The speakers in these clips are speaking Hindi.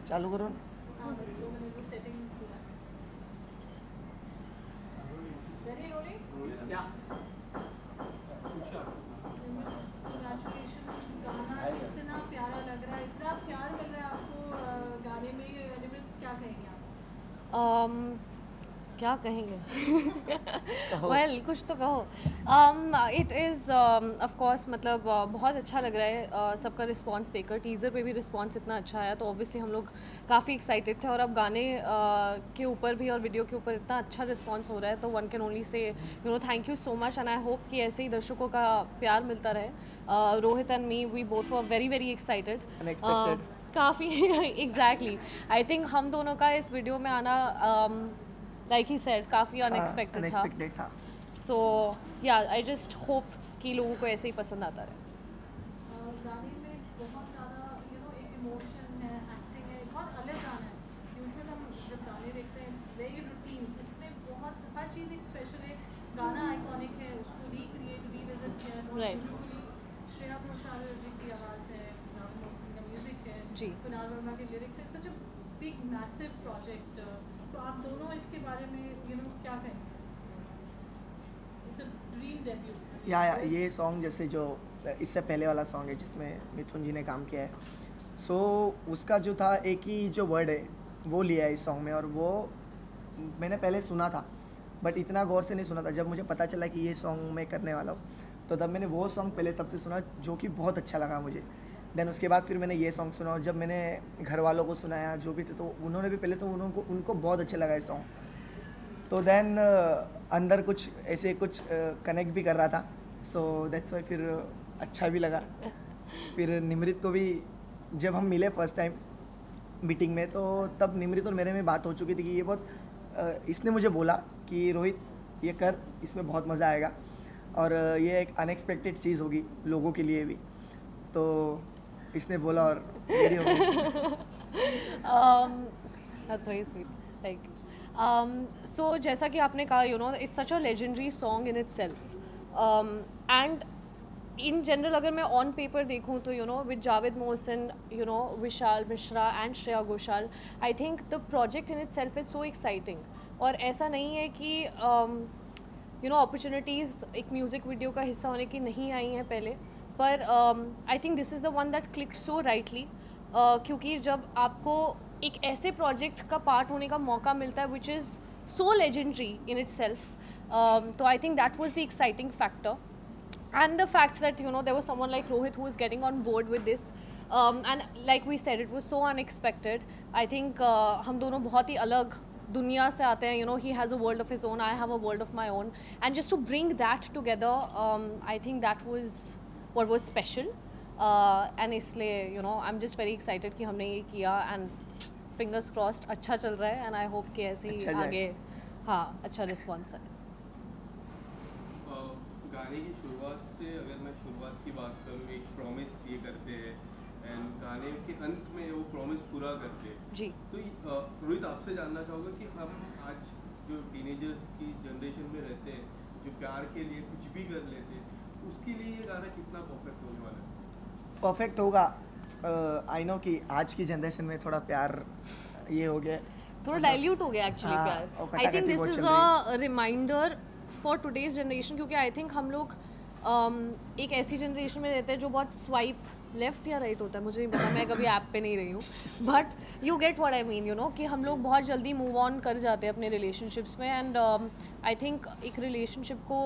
चालू करो। क्या कहेंगे? वेल कुछ तो कहो। इट इज़ ऑफ कोर्स मतलब बहुत अच्छा लग रहा है सबका रिस्पांस देखकर। टीज़र पे भी रिस्पांस इतना अच्छा आया तो ऑब्वियसली हम लोग काफ़ी एक्साइटेड थे, और अब गाने के ऊपर भी और वीडियो के ऊपर इतना अच्छा रिस्पांस हो रहा है तो one can only say thank you so much, and I hope कि ऐसे ही दर्शकों का प्यार मिलता रहे। Rohit and me we both were very very excited काफ़ी एग्जैक्टली। आई थिंक हम दोनों का इस वीडियो में आना लाइक ही सेड काफ़ी अनएक्सपेक्टेड था। सो या आई जस्ट होप कि लोगों को ऐसे ही पसंद आता रहे। गाने में बहुत ज़्यादा एक इमोशन है, एक्टिंग है, बहुत अलग गाना है। यूजुअल हम जब गाने देखते हैं इट्स वेरी रूटीन, इसमें बहुत हर चीज़ एक स्पेशल है। गाना आइकॉनिक है, उसको रिक्रिएट रिविजिट किया है। राइट। श्रेया घोषाल जी की आवाज़ है, मोहसिन का म्यूज़िक है जी, कुणाल वर्मा के लिरिक्स है। सच अ बिग मैसिव प्रोजेक्ट। तो आप दोनों इसके बारे में क्या कहेंगे? It's a dream debut. या ये सॉन्ग जैसे जो इससे पहले वाला सॉन्ग है जिसमें मिथुन जी ने काम किया है, सो उसका जो था एक ही जो वर्ड है वो लिया है इस सॉन्ग में, और वो मैंने पहले सुना था बट इतना गौर से नहीं सुना था। जब मुझे पता चला कि ये सॉन्ग मैं करने वाला हूँ तो तब मैंने वो सॉन्ग पहले सबसे सुना जो कि बहुत अच्छा लगा मुझे। देन उसके बाद फिर मैंने ये सॉन्ग सुना, और जब मैंने घर वालों को सुनाया जो भी थे तो उन्होंने भी पहले तो उनको बहुत अच्छा लगा ये सॉन्ग। तो देन अंदर कुछ ऐसे कुछ कनेक्ट भी कर रहा था, सो दैट्स वाई फिर अच्छा भी लगा। फिर निमृत को भी जब हम मिले फर्स्ट टाइम मीटिंग में तो तब निमृत और मेरे में बात हो चुकी थी कि ये बहुत इसने मुझे बोला कि रोहित ये कर, इसमें बहुत मज़ा आएगा और ये एक अनएक्सपेक्टेड चीज़ होगी लोगों के लिए भी, तो इसने बोला और रेडी हो गई। That's very sweet. Thank you. So जैसा कि आपने कहा it's such a legendary song in itself. And in general अगर मैं on paper देखूँ तो with Javed Mohsin, Vishal Mishra and Shreya Ghoshal, I think the project in itself is so exciting. और ऐसा नहीं है कि opportunities एक म्यूज़िक वीडियो का हिस्सा होने की नहीं आई हैं पहले, पर आई think this is the one that clicked so rightly, क्योंकि जब आपको एक ऐसे प्रोजेक्ट का पार्ट होने का मौका मिलता है which is so legendary in itself, तो I think that was the exciting factor. And the fact that there was someone like Rohit who was getting on board with this, and like we said, it was so unexpected. I think हम दोनों बहुत ही अलग दुनिया से आते हैं. He has a world of his own, I have a world of my own, and just to bring that together, I think that was what was special. And इसलिए I'm just very excited कि हमने ये किया, and fingers crossed अच्छा चल रहा है, and I hope कि ऐसे ही आगे हाँ अच्छा रिस्पॉन्स है. गाने की शुरुआत से अगर मैं शुरुआत की बात करूँ, एक प्रॉमिस ये करते हैं एंड गाने के अंत में वो प्रॉमिस पूरा करते हैं जी. तो रोहित आपसे जानना चाहूँगा कि हम आज जो टीनेजर्स की जनरेशन में रहते हैं, जो प्यार के लिए कुछ भी कर लेते हैं, उसके लिए ये गाना कितना परफेक्ट होने वाला है? परफेक्ट होगा. आई नो कि आज की जनरेशन में थोड़ा प्यार ये हो गया, थोड़ा डाइल्यूट हो गया एक्चुअली प्यार. I think this is a reminder for today's generation, क्योंकि आई थिंक हम लोग एक ऐसी जनरेशन में रहते हैं जो बहुत स्वाइप लेफ्ट या राइट होता है, मुझे नहीं पता, मैं कभी ऐप पे नहीं रही हूँ, but you get what I mean, कि हम लोग बहुत जल्दी मूव ऑन कर जाते हैं अपने रिलेशनशिप्स में. एंड आई थिंक एक रिलेशनशिप को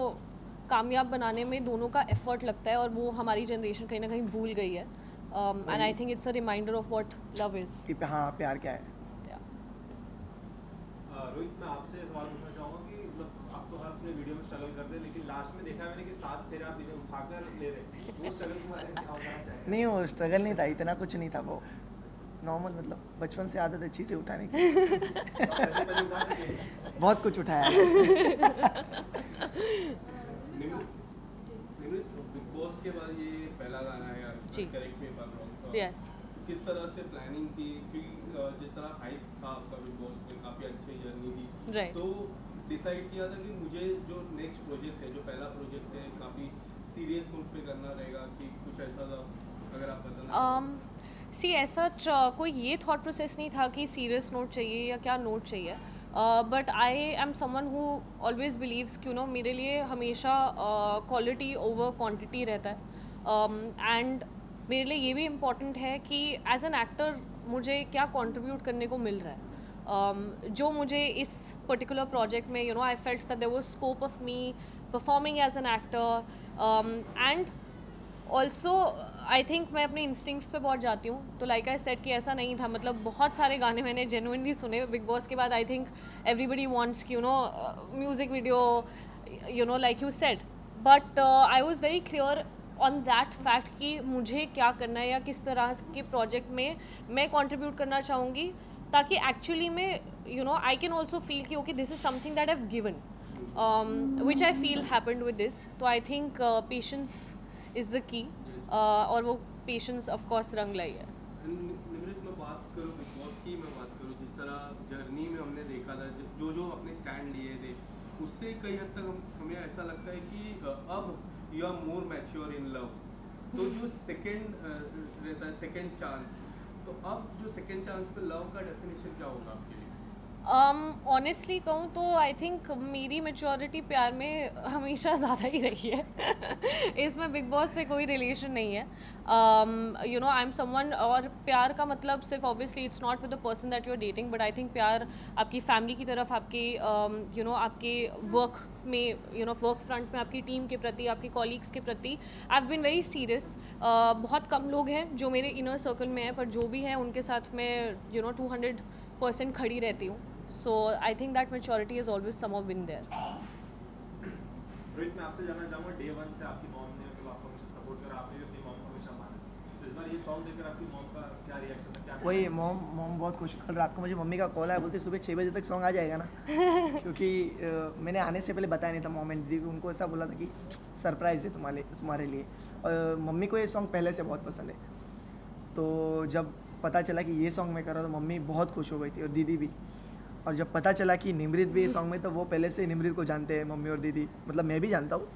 कामयाब बनाने में दोनों का एफर्ट लगता है, और वो हमारी जनरेशन कहीं ना कहीं भूल गई है. And I think it's a reminder of what love is. हाँ प्यार क्या है. रोहित, मैं आपसे सवाल पूछना चाहूँगा कि मतलब आप तो हर अपने वीडियो में स्ट्रगल करते हैं, लेकिन लास्ट में देखा मैंने कि 7 फेरे आप इन्हें उठाकर ले रहे, वो स्ट्रगल के बारे में क्या बताना चाहेंगे? नहीं, वो स्ट्रगल नहीं था, इतना कुछ नहीं था, वो नॉर्मल, मतलब बचपन से आदत अच्छी से उठाने की. बहुत कुछ उठाया है। निमित बिग बॉस के बाद ये पहला गाना है यार, जी। Correct me if I am wrong, yes किस तरह से प्लानिंग की, क्योंकि जिस तरह हाइप था आपका बिग बॉस में, काफ़ी अच्छी जर्नी थी, राइट तो डिसाइड किया था कि मुझे जो नेक्स्ट प्रोजेक्ट है, जो पहला प्रोजेक्ट है, काफ़ी सीरियस नोट पे करना रहेगा, कि कुछ ऐसा था, अगर आप बताना सी ऐसा कोई ये थॉट प्रोसेस नहीं था कि सीरियस नोट चाहिए या क्या नोट चाहिए, but I am someone who always believes कि मेरे लिए हमेशा क्वालिटी ओवर क्वांटिटी रहता है, एंड मेरे लिए ये भी इम्पॉर्टेंट है कि एज एन एक्टर मुझे क्या कंट्रीब्यूट करने को मिल रहा है, जो मुझे इस पर्टिकुलर प्रोजेक्ट में I felt that there was scope of me performing as an actor, and also I think मैं अपने इंस्टिंक्ट्स पे बहुत जाती हूँ, तो लाइक आई सेड कि ऐसा नहीं था, मतलब बहुत सारे गाने मैंने जेन्युइनली सुने बिग बॉस के बाद। आई थिंक एवरीबडी वांट्स कि music video like you said, but I was very clear on that fact कि मुझे क्या करना है या किस तरह के प्रोजेक्ट में मैं कंट्रीब्यूट करना चाहूँगी, ताकि एक्चुअली में आई कैन ऑल्सो फील कि okay this is something that I have given, which I feel happened with this. तो I think patience is the key, और वो पेशेंस ऑफ कोर्स रंग लाई है। निमृत, मैं बात करूँ बिग बॉस की, मैं बात करूँ जिस तरह जर्नी में हमने देखा था, जो अपने स्टैंड लिए थे, उससे कई हद तक हमें ऐसा लगता है कि अब you are more mature in love, तो जो सेकंड रहता है सेकंड चांस, तो अब जो सेकंड चांस पे लव का डेफिनेशन क्या होगा आपके लिए? ऑनेस्टली कहूँ तो आई थिंक मेरी मेच्योरिटी प्यार में हमेशा ज़्यादा ही रही है। इसमें बिग बॉस से कोई रिलेशन नहीं है। आई एम समवन, और प्यार का मतलब सिर्फ obviously it's not with the person that you are dating, but I think प्यार आपकी फैमिली की तरफ, आपके आपके वर्क में वर्क फ्रंट में आपकी टीम के प्रति, आपके कॉलीग्स के प्रति I have been very serious. बहुत कम लोग हैं जो मेरे इनर सर्कल में हैं, पर जो भी हैं उनके साथ मैं 200% खड़ी रहती हूँ। So I think that maturity has always somehow been there. Rohit, मैं आपसे जानना चाहूँगा, डे वन से आपकी मॉम ने मतलब आपको हमेशा सपोर्ट करा, आपने भी अपनी मॉम को हमेशा माना, तो इस बार ये सॉन्ग देखकर आपकी मॉम का क्या रिएक्शन है? क्या वही मॉम बहुत खुश। कल रात को मुझे मम्मी का कॉल आया, बोलते सुबह 6 बजे तक सॉन्ग आ जाएगा ना। क्योंकि मैंने आने से पहले बताया नहीं था मॉम एंड दीदी, उनको ऐसा बोला था कि सरप्राइज़ है तुम्हारे लिए। और मम्मी को ये सॉन्ग पहले से बहुत पसंद है, तो जब पता चला कि ये सॉन्ग मैं कर रहा हूँ तो मम्मी बहुत खुश हो गई थी, और दीदी भी। और जब पता चला कि निमृत भी इस सॉन्ग में, तो वो पहले से निमृत को जानते हैं, मम्मी और दीदी, मतलब मैं भी जानता हूँ।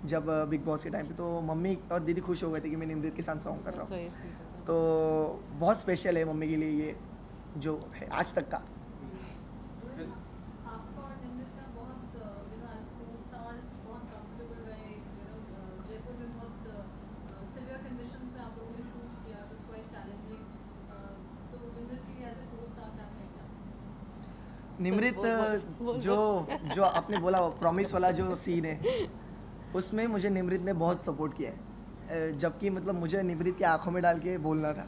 जब बिग बॉस के टाइम पे तो मम्मी और दीदी खुश हो गए थे कि मैं निमृत के साथ सॉन्ग कर रहा हूँ। That's very sweet. तो बहुत स्पेशल है मम्मी के लिए ये जो है आज तक का। आपका और निमृत का बहुत एज को-स्टार्स बहुत कंफर्टेबल रहे, जयपुर में बहुत सिवियर कंडीशंस में आप लोगों ने शूट किया, इट वाज क्वाइट चैलेंजिंग, तो निमृत के लिए एज ए को-स्टार क्या कहेंगे आप? निमृत जो आपने बोला वो प्रॉमिस वाला जो सीन है, उसमें मुझे निमृत ने बहुत सपोर्ट किया है। जबकि मतलब मुझे निमृत की आंखों में डाल के बोलना था,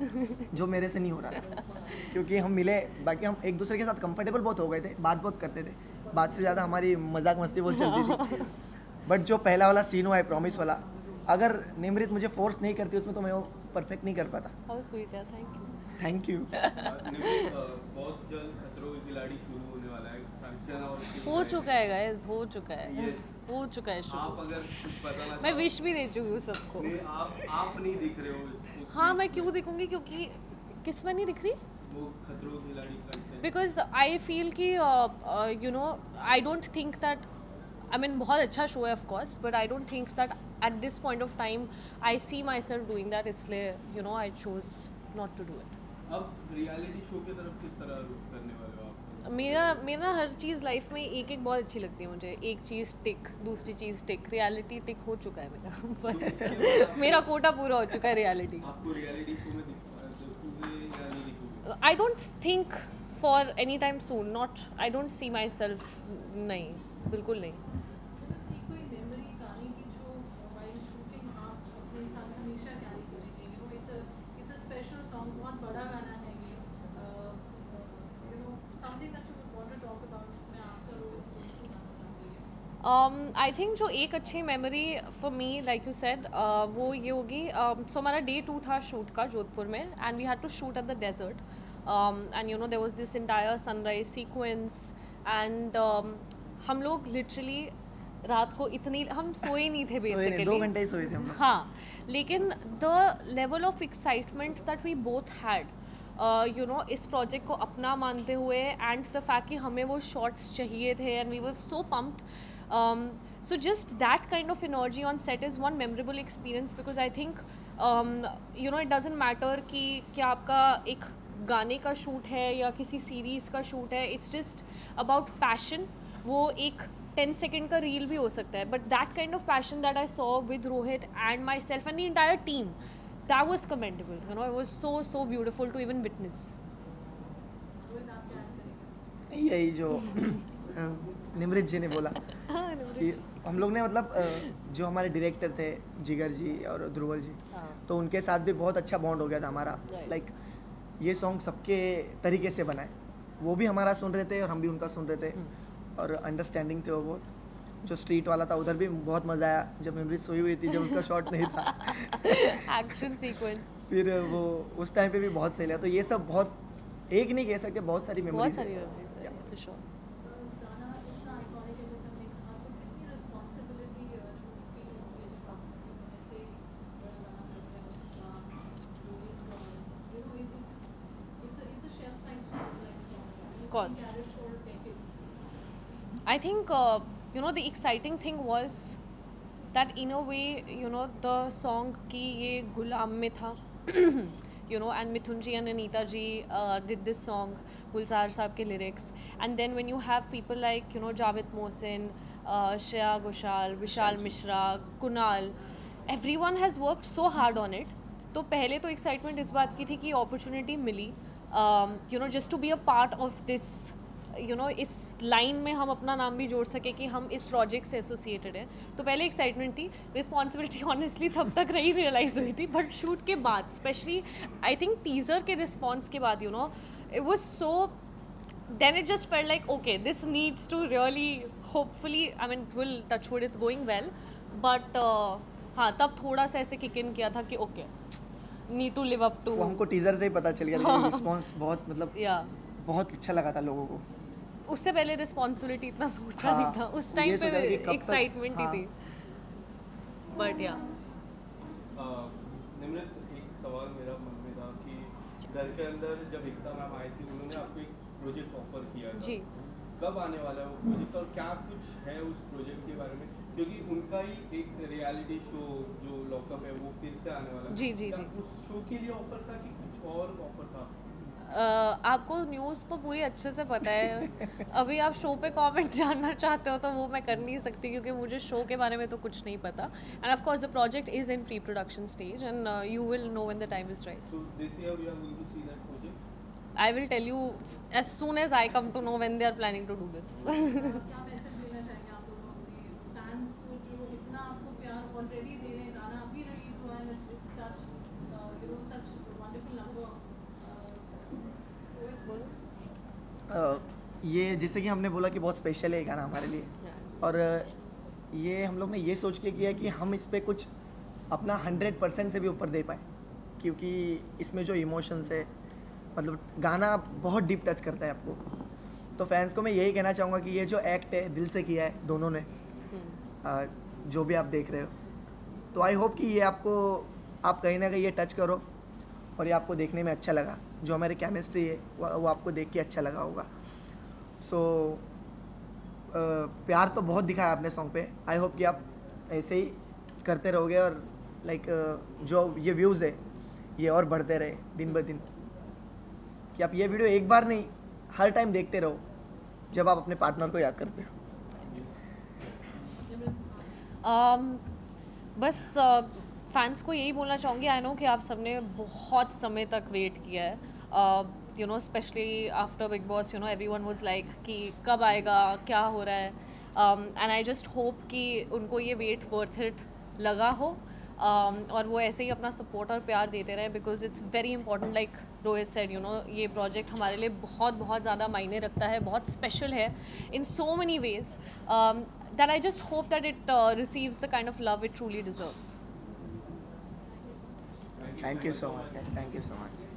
जो मेरे से नहीं हो रहा था, क्योंकि हम मिले, बाकी हम एक दूसरे के साथ कंफर्टेबल बहुत हो गए थे, बात बहुत करते थे, बात से ज़्यादा हमारी मजाक मस्ती बहुत चलती थी। बट जो पहला वाला सीन हुआ है प्रॉमिस वाला, अगर निमृत मुझे फोर्स नहीं करती उसमें, तो मैं वो परफेक्ट नहीं कर पाता। How sweet है, thank you. Thank you. Nimrit, बहुत जल्द खतरों के खिलाड़ी शुरू होने वाला है, फंक्शन और उसके हो बाद- चुका है गाइस, हो चुका है, Yes. हो चुका है आप शुरू। अगर कुछ बताना मैं चाहो- विश भी दे चुकी हूँ सबको। नहीं, आप नहीं दिख रहे हो उस हाँ, मैं क्यों दिखूंगी, क्योंकि किस में नहीं दिख रही? वो खतरों के खिलाड़ी करते बिकॉज आई फील कि I don't think that, I mean बहुत अच्छा शो है of course, but I don't think that at this point of time I see myself doing that, इसलिए I choose not to do it. अब रियलिटी शो की तरफ किस तरह रुख करने वाले हो आप? मेरा हर चीज़ लाइफ में एक एक बहुत अच्छी लगती है मुझे। एक चीज़ टिक, दूसरी चीज़ टिक, रियलिटी टिक हो चुका है मेरा बस मेरा कोटा पूरा हो चुका है रियलिटी। आपको रियलिटी शो में दिखोगे या नहीं दिखोगे? I don't think for any time soon, not, I don't see myself, नहीं, बिल्कुल नहीं। निमृत, एक कोई मेमोरी कहानी की जो while shooting आप अपने साथ हमेशा कैरी करेंगे? it's a special song, बहुत बड़ा गाना है ये, something that you would want to talk about, मैं आपसे और रोहित से सुनना चाहती हूँ। आई थिंक जो एक अच्छी memory for me, like you said, वो ये होगी, सो हमारा डे 2 था शूट का जोधपुर में, and we had to shoot at the desert, and there was this entire sunrise sequence, and हम लोग लिटरली रात को इतनी हम सोए नहीं थे सोए नहीं, बेसिकली 2 घंटे ही सोए थे हम लोग। हाँ, लेकिन the level of excitement that we both had you know इस प्रोजेक्ट को अपना मानते हुए एंड द फैक्ट कि हमें वो शॉट्स चाहिए थे and we were so pumped so just that kind of energy on set is one memorable experience because I think you know it doesn't matter कि क्या आपका एक गाने का शूट है या किसी सीरीज़ का शूट है, इट्स जस्ट अबाउट पैशन। वो एक 10 सेकेंड का रील भी हो सकता है, but that kind of passion that I saw with Rohit and myself and the entire team, that was commendable, you know it was so beautiful to even witness. यही जो निमृत जी ने बोला कि हम लोग ने मतलब जो हमारे डायरेक्टर थे जिगर जी और ध्रुवल जी, तो उनके साथ भी बहुत अच्छा बॉन्ड हो गया था हमारा। लाइक ये सॉन्ग सबके तरीके से बना है, वो भी हमारा सुन रहे थे और हम भी उनका सुन रहे थे और अंडरस्टैंडिंग थे वो। जो स्ट्रीट वाला था उधर भी बहुत मज़ा आया जब निमृत सोई हुई थी, जब उसका शॉट नहीं था एक्शन सीक्वेंस फिर वो उस टाइम पे भी बहुत सही लगा। तो ये सब बहुत, एक नहीं कह सकते, बहुत सारी बहुत मेमोरीज सारी memories है for sure। गाना इतना आइकॉनिक है जैसे हमने कहा, तो कितनी रिस्पॉन्सिबिलिटी फील होती है जब आप ऐसे गाना करते हैं उसका you know it's a shelf life song Of course। Carried for decades. I think you know the exciting thing was that in a way you know the song ki ye Gulam mein tha you know and Mithun ji and Anita ji did this song, Gulzar साहब के lyrics, and then when you have people like you know Javed Mohsin, Shreya Ghoshal, Vishal Mishra, Kunal, everyone has worked so hard on it। तो पहले तो excitement इस बात की थी कि opportunity मिली you know just to be a part of this you know इस लाइन में हम अपना नाम भी जोड़ सके कि हम इस प्रोजेक्ट से एसोसिएटेड हैं। तो पहले एक्साइटमेंट थी, रिस्पॉन्सिबिलिटी ऑनेस्टली तब तक नहीं रियलाइज हुई थी, बट शूट के बाद स्पेशली आई थिंक टीज़र के रिस्पॉन्स के बाद you know it was so then it just felt like okay this needs to really hopefully I mean will touch wood it's going well, but हाँ तब थोड़ा सा ऐसे किक इन किया था कि okay need to live up to. वो हमको टीजर से ही पता चल गया, लेकिन रिस्पॉन्स बहुत मतलब या बहुत अच्छा लगा था लोगों को। उससे पहले रिस्पॉन्सिबिलिटी इतना सोचा हाँ, नहीं था, उस ये टाइम सोचा था कि पे कब तक- एक्साइटमेंट ही हाँ। थी, बट या निमृत, एक सवाल मेरा मन में था कि घर के अंदर जब एकता मैम आई थी उन्होंने आपको एक प्रोजेक्ट ऑफर किया था, जी कब आने वाला है वो प्रोजेक्ट और क्या कुछ है उस प्रोजेक्ट के बारे में, क्योंकि उनका ही एक रियलिटी शो जो लॉकअप है वो फिर से आने वाला है। जी, जी, क्या जी। उस शो के लिए ऑफर था कि कुछ और ऑफर था? आपको न्यूज़ तो पूरी अच्छे से पता है, अभी आप शो पे कमेंट जानना चाहते हो तो वो मैं कर नहीं सकती क्योंकि मुझे शो के बारे में तो कुछ नहीं पता। End of course the project is in pre production stage and you will know when the time is right. So this year we are going to see that project? I will tell you as soon as I come to know when they are planning to do this। क्या मैसेज देना चाहेंगे आप दोनों अपने फैंस को जो इतना आपको प्यार ऑलरेडी दे रहे हैं, गाना अभी रिलीज हुआ है, it's touch you know such wonderful number. ये जैसे कि हमने बोला कि बहुत स्पेशल है ये गाना हमारे लिए, और ये हम लोग ने ये सोच के किया कि हम इस पे कुछ अपना 100% से भी ऊपर दे पाए, क्योंकि इसमें जो इमोशंस है मतलब गाना बहुत डीप टच करता है आपको। तो फैंस को मैं यही कहना चाहूँगा कि ये जो एक्ट है दिल से किया है दोनों ने, जो भी आप देख रहे हो, तो आई होप कि ये आपको आप कहीं ना कहीं ये टच करो और ये आपको देखने में अच्छा लगा। जो हमारी केमिस्ट्री है वो आपको देख के अच्छा लगा होगा। सो प्यार तो बहुत दिखाया आपने सॉन्ग पे, आई होप कि आप ऐसे ही करते रहोगे और लाइक जो ये व्यूज़ है ये और बढ़ते रहे दिन ब दिन, कि आप ये वीडियो एक बार नहीं हर टाइम देखते रहो जब आप अपने पार्टनर को याद करते हो। बस फैंस को यही बोलना चाहूँगी, आई नो कि आप सबने बहुत समय तक वेट किया है, you know specially after big boss, you know everyone was like कि कब आएगा, क्या हो रहा है, एंड आई जस्ट होप कि उनको ये वेट वर्थ इट लगा हो, और वो ऐसे ही अपना सपोर्ट और प्यार देते रहे, because it's very important. Like Rohit said, you know ये प्रोजेक्ट हमारे लिए बहुत बहुत ज़्यादा मायने रखता है, बहुत स्पेशल है in so many ways, that I just hope that it receives the kind of love it truly deserves. Thank you so much, thank you so much.